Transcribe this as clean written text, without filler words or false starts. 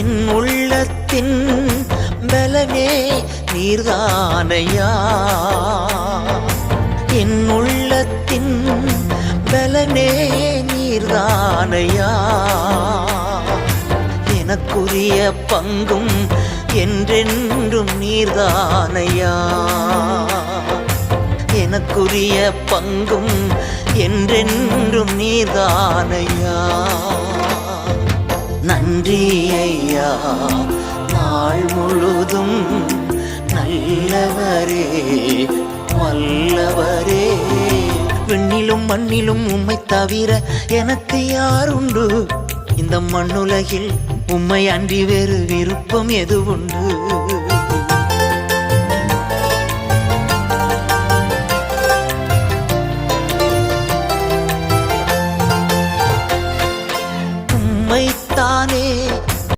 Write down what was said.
என் உள்ளத்தின் பலனே நீர்தானையா, என் உள்ளத்தின் பலனே நீர்தானையா, எனக்குரிய பங்கும் என்றென்றும் நீர்தானையா, எனக்குரிய பங்கும் என்றென்றும் நீர்தானையா. நன்றி ஐயா நாள் முழுதும் நல்லவரே வல்லவரே. விண்ணிலும் மண்ணிலும் உம்மை தவிர எனக்கு யாருண்டு? இந்த மண்ணுலகில் உம்மை அன்றி வேறு விருப்பம் எது உண்டு?